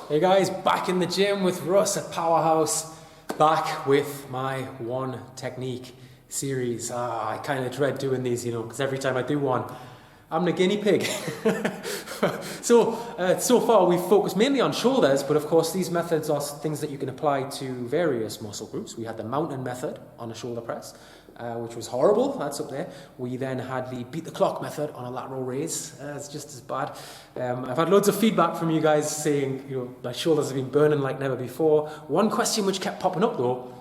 Hey guys, back in the gym with Russ at Powerhouse, back with my one technique series. I kind of dread doing these, because every time I do one, I'm the guinea pig. So far we've focused mainly on shoulders, but of course these methods are things that you can apply to various muscle groups. We had the mountain method on a shoulder press, which was horrible, that's up there. We then had the beat the clock method on a lateral raise, it's just as bad. I've had loads of feedback from you guys saying, my shoulders have been burning like never before. One question which kept popping up though,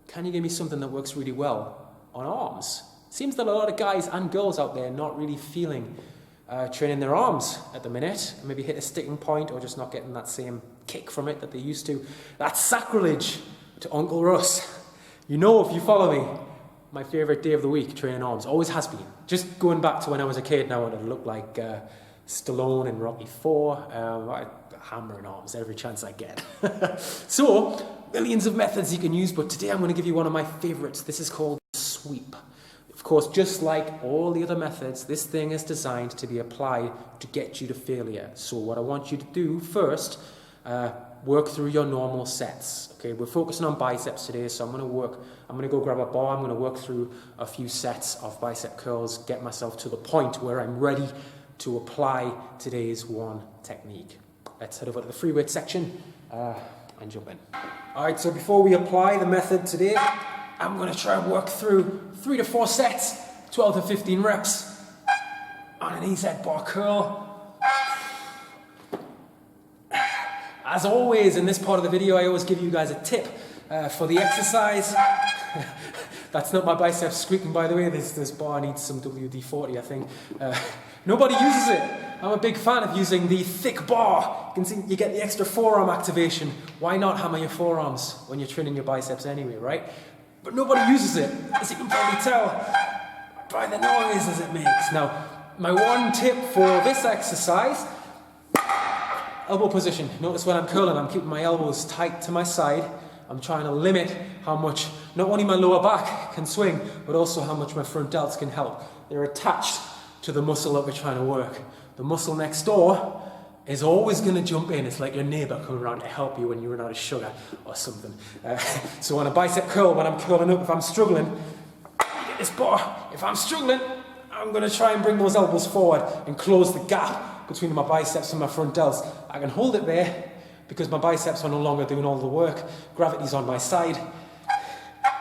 can you give me something that works really well on arms? Seems that a lot of guys and girls out there not really feeling training their arms at the minute, maybe hit a sticking point or just not getting that same kick from it that they used to. That's sacrilege to Uncle Russ. If you follow me, my favourite day of the week, training arms, always has been. Just going back to when I was a kid now, it looked like Stallone in Rocky IV. I hammering arms every chance I get. So, millions of methods you can use, but today I'm going to give you one of my favourites. This is called sweep. Of course, just like all the other methods, this thing is designed to be applied to get you to failure. So what I want you to do first, work through your normal sets. Okay, we're focusing on biceps today, so I'm going to go grab a bar, I'm going to work through a few sets of bicep curls, get myself to the point where I'm ready to apply today's one technique. Let's head over to the free weight section and jump in. All right, so before we apply the method today, I'm going to try and work through 3 to 4 sets, 12 to 15 reps on an EZ bar curl. As always, in this part of the video, I always give you guys a tip for the exercise. That's not my biceps squeaking, by the way. This bar needs some WD-40, I think. Nobody uses it. I'm a big fan of using the thick bar. You can see you get the extra forearm activation. Why not hammer your forearms when you're training your biceps anyway, right? But nobody uses it, as you can probably tell by the noises it makes. Now, my one tip for this exercise, elbow position. Notice when I'm curling, I'm keeping my elbows tight to my side. I'm trying to limit how much, not only my lower back can swing, but also how much my front delts can help. They're attached to the muscle that we're trying to work. The muscle next door is always going to jump in. It's like your neighbour coming around to help you when you run out of sugar or something. So on a bicep curl, when I'm curling up, if I'm struggling, you get this bar. If I'm struggling, I'm going to try and bring those elbows forward and close the gap between my biceps and my front delts. I can hold it there because my biceps are no longer doing all the work. Gravity's on my side.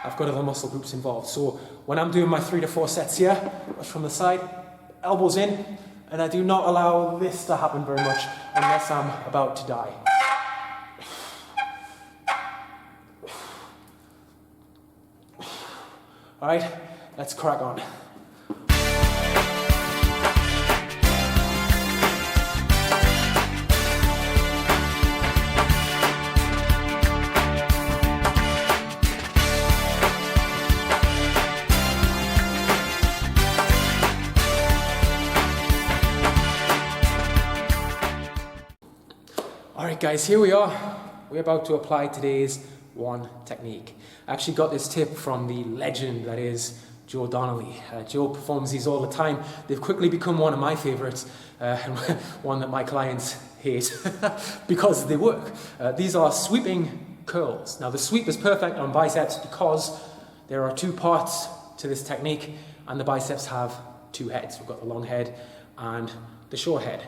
I've got other muscle groups involved. So when I'm doing my 3 to 4 sets here, from the side, elbows in, and I do not allow this to happen very much unless I'm about to die. All right, let's crack on. Alright guys, here we are. We're about to apply today's one technique. I actually got this tip from the legend that is Joe Donnelly. Joe performs these all the time. They've quickly become one of my favourites, and one that my clients hate because they work. These are sweeping curls. Now the sweep is perfect on biceps because there are 2 parts to this technique and the biceps have 2 heads. We've got the long head and the short head.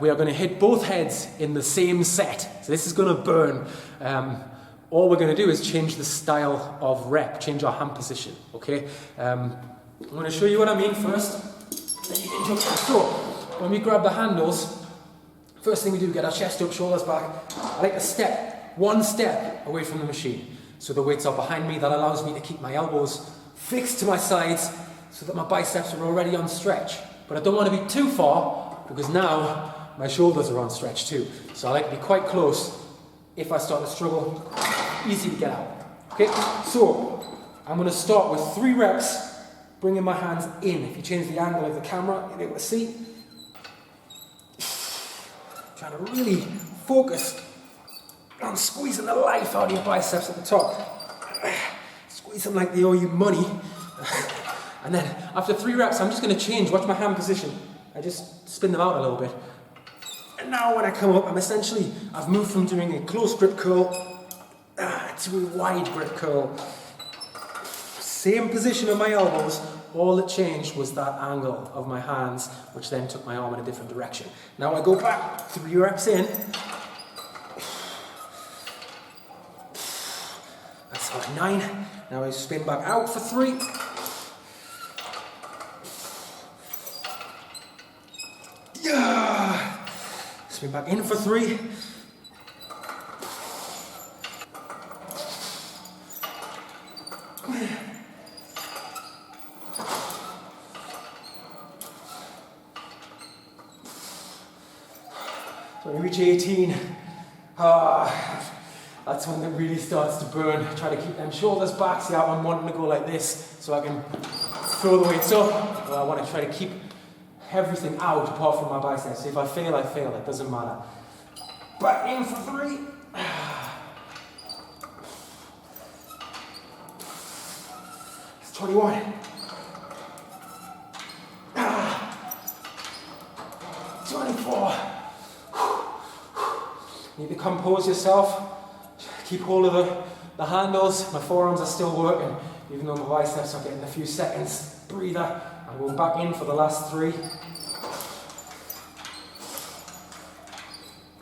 We are going to hit both heads in the same set. So this is going to burn. All we're going to do is change the style of rep, change our hand position, okay? I'm going to show you what I mean first. Then you can jump. So, when we grab the handles, first thing we do, get our chest up, shoulders back. I like to step 1 step away from the machine. So the weights are behind me. That allows me to keep my elbows fixed to my sides so that my biceps are already on stretch. But I don't want to be too far because now my shoulders are on stretch too. So I like to be quite close. If I start to struggle, easy to get out. Okay, so I'm going to start with 3 reps, bringing my hands in. If you change the angle of the camera, you'll be able to see. Trying to really focus on squeezing the life out of your biceps at the top. Squeeze them like they owe you money. And then after 3 reps, I'm just going to change. Watch my hand position. I just spin them out a little bit. And And now when I come up, I've moved from doing a close grip curl to a wide grip curl. Same position of my elbows, all that changed was that angle of my hands, which then took my arm in a different direction. Now I go back 3 reps in. That's like 9. Now I spin back out for 3. Yeah. Spin back in for 3. So when you reach 18, that's when it really starts to burn. Try to keep them shoulders back. See how I'm wanting to go like this so I can throw the weights up. I want to try to keep everything out apart from my biceps. If I fail, I fail. It doesn't matter. Back in for 3. It's 21. 24. Need to compose yourself. Keep hold of the handles. My forearms are still working, even though my biceps are getting a few seconds. Breather. I'm going back in for the last 3.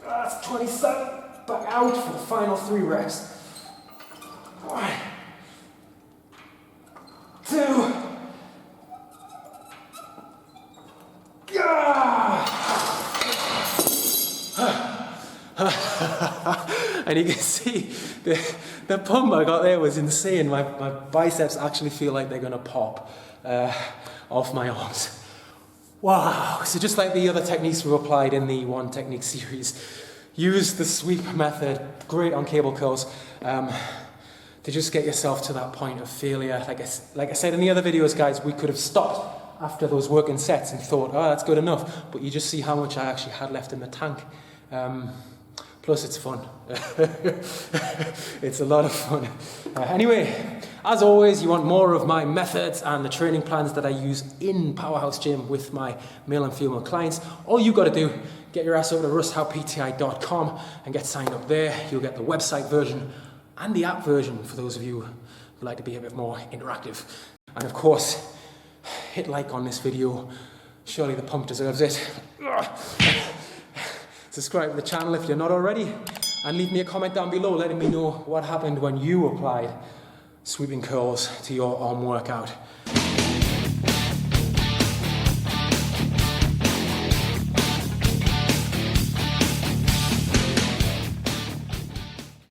That's 27. Back out for the final 3 reps. 1, 2. And you can see the pump I got there was insane. My biceps actually feel like they're going to pop off my arms. Wow. So just like the other techniques we applied in the One Technique series, use the sweep method, great on cable curls, to just get yourself to that point of failure. Like I said in the other videos, guys, we could have stopped after those working sets and thought, oh, that's good enough. But you just see how much I actually had left in the tank. Plus it's fun. It's a lot of fun. Anyway, as always, you want more of my methods and the training plans that I use in Powerhouse Gym with my male and female clients. All you got to do, get your ass over to russhowpti.com and get signed up there. You'll get the website version and the app version for those of you who like to be a bit more interactive. And of course, hit like on this video. Surely the pump deserves it. Subscribe to the channel if you're not already, and leave me a comment down below letting me know what happened when you applied sweeping curls to your arm workout.